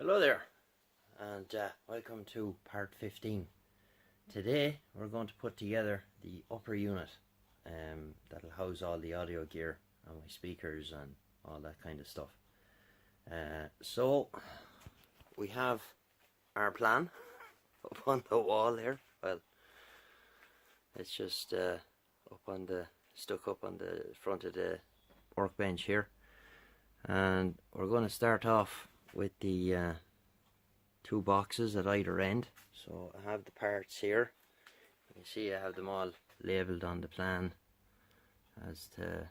Hello there, and welcome to part 15. Today we're going to put together the upper unit that'll house all the audio gear and my speakers and all that kind of stuff. So we have our plan up on the wall here. Well, it's just stuck up on the front of the workbench here, and we're going to start off with the two boxes at either end. So I have the parts here. You can see I have them all labelled on the plan as to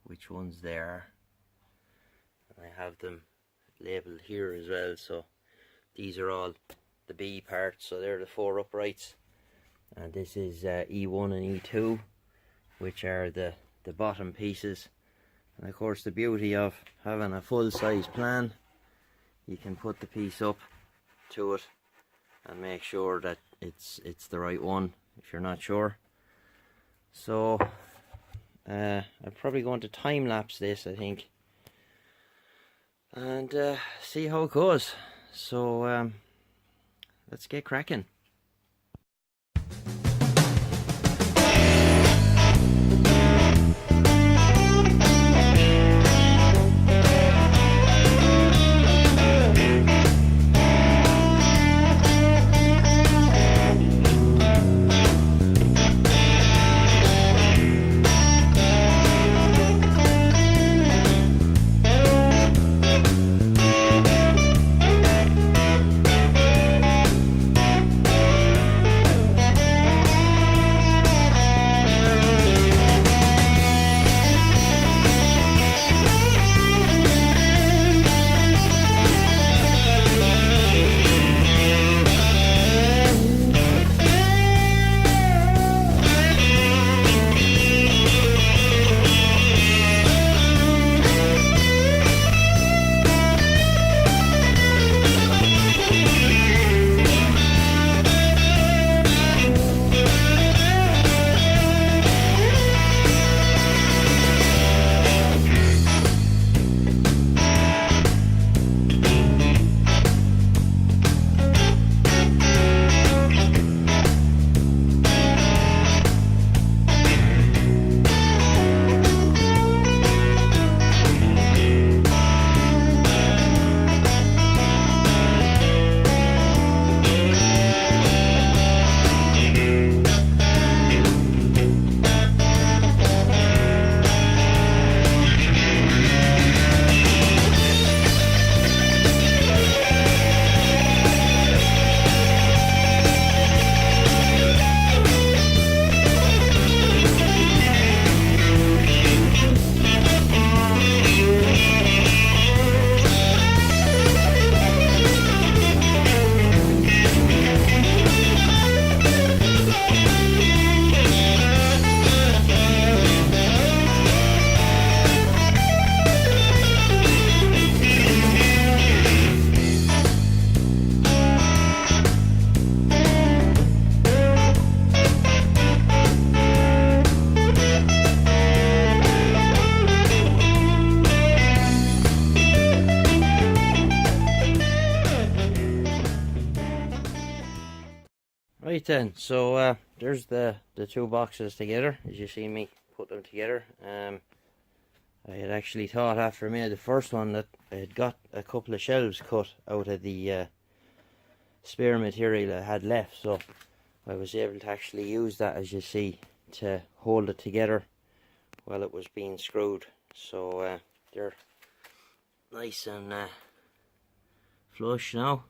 which ones they are. And I have them labelled here as well. So these are all the B parts. So they're the 4 uprights. And this is E1 and E2, which are the bottom pieces. And of course the beauty of having a full size plan, you can put the piece up to it and make sure that it's the right one if you're not sure. So I'm probably going to time lapse this, I think, and see how it goes. So let's get cracking. Right then, so there's the two boxes together, as you see me put them together. I had actually thought after I made the first one that I had got a couple of shelves cut out of the spare material I had left, so I was able to actually use that, as you see, to hold it together while it was being screwed. So they're nice and flush now.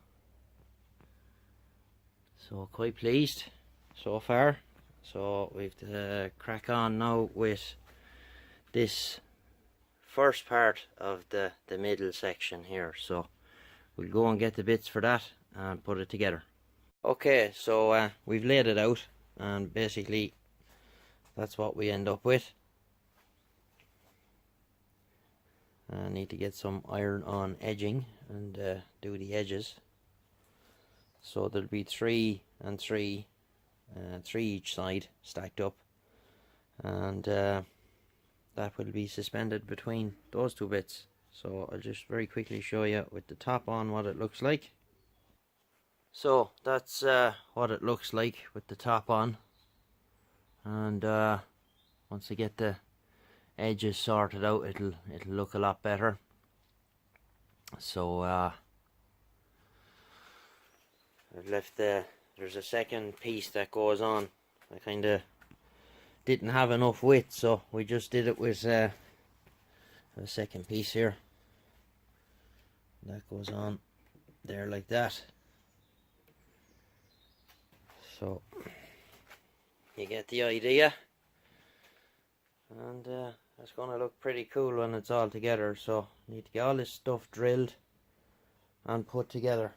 So quite pleased so far. So we've to crack on now with this first part of the middle section here. So we'll go and get the bits for that and put it together. Okay, so we've laid it out, and basically that's what we end up with. I need to get some iron on edging and do the edges. So there'll be 3 and 3, 3 each side stacked up, and that will be suspended between those two bits. So I'll just very quickly show you with the top on what it looks like. So that's what it looks like with the top on, and once I get the edges sorted out, it'll look a lot better. So I've left there's a second piece that goes on. I kind of didn't have enough width, so we just did it with a second piece here. That goes on there like that. So you get the idea, and it's going to look pretty cool when it's all together. So need to get all this stuff drilled and put together.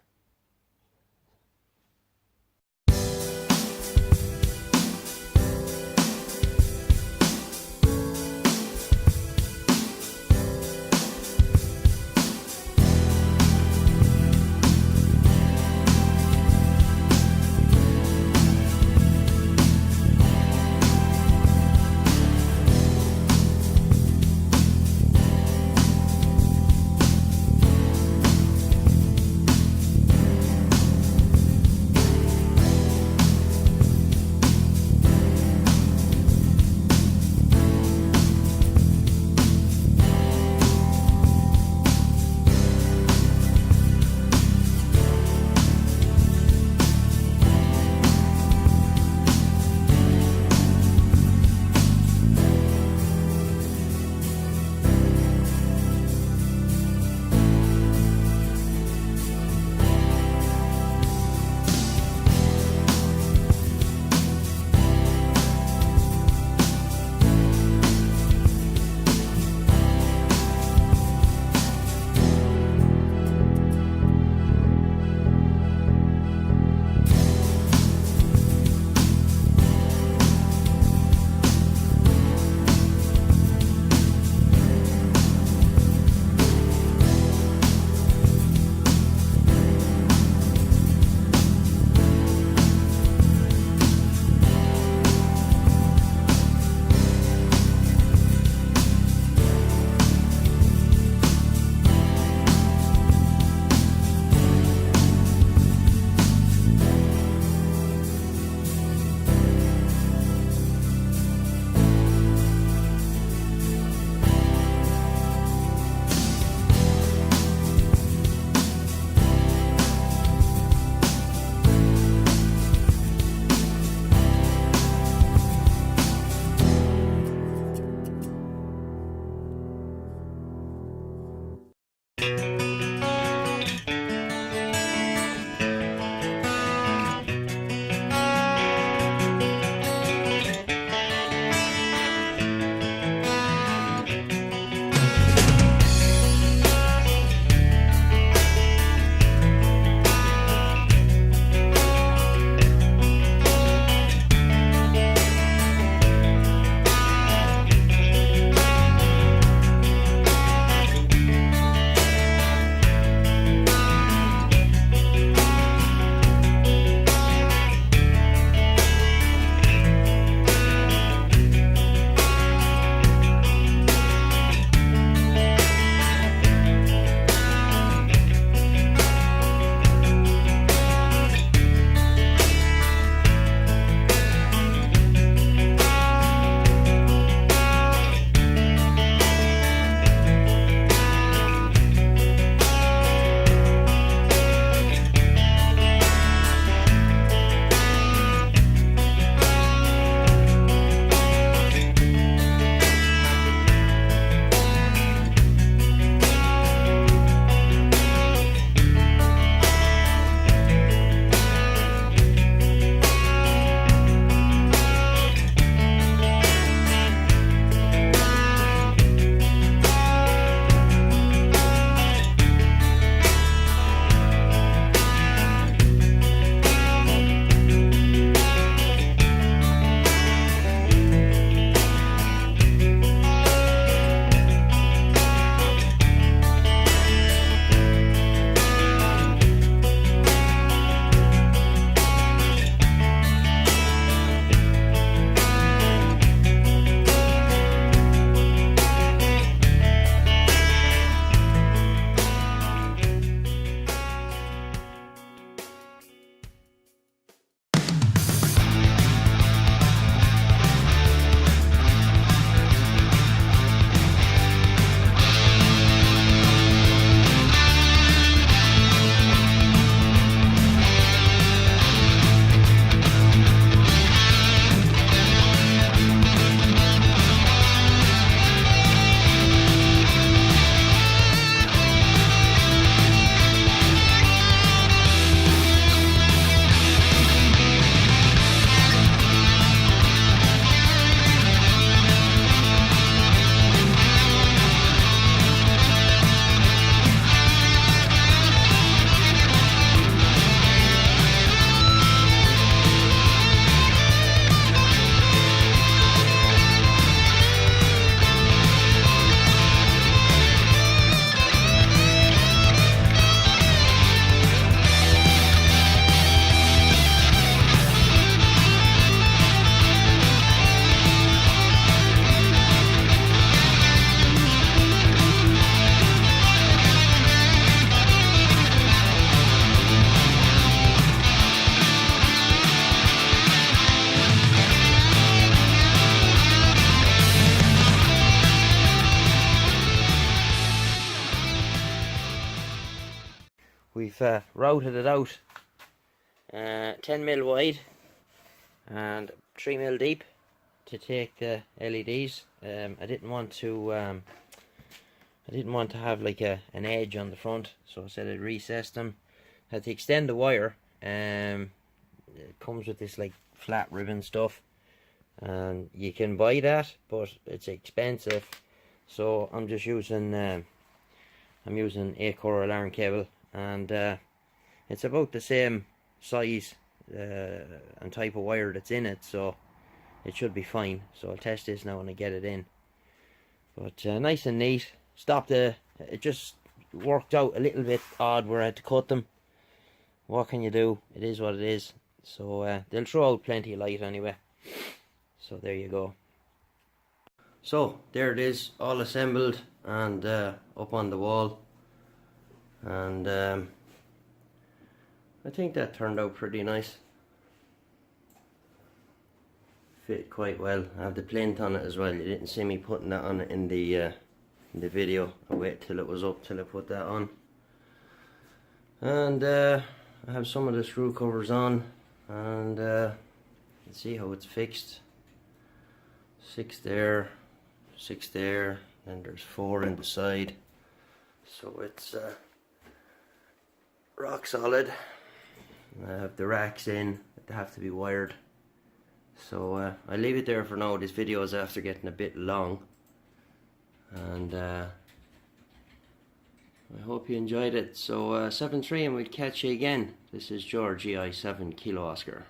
we've routed it out 10mm wide and 3mm deep to take the LEDs. I didn't want to have like an edge on the front, so I said I'd recess them. I had to extend the wire. It comes with this like flat ribbon stuff, and you can buy that, but it's expensive. So I'm just using 8-core alarm cable, and it's about the same size and type of wire that's in it, so it should be fine. So I'll test this now when I get it in. But nice and neat. It just worked out a little bit odd where I had to cut them. What can you do? It is what it is. So they'll throw out plenty of light anyway. So there you go. So there it is, all assembled and up on the wall. And I think that turned out pretty nice. Fit quite well. I have the plinth on it as well. You didn't see me putting that on in the video. I waited till it was up till I put that on. And I have some of the screw covers on, and let's see how it's fixed. 6 there, 6 there, and there's 4 in the side. So it's rock solid. I have the racks in, they have to be wired. So I'll leave it there for now. This video is after getting a bit long, and I hope you enjoyed it. So 7-3, and we'll catch you again. This is George EI 7 Kilo Oscar.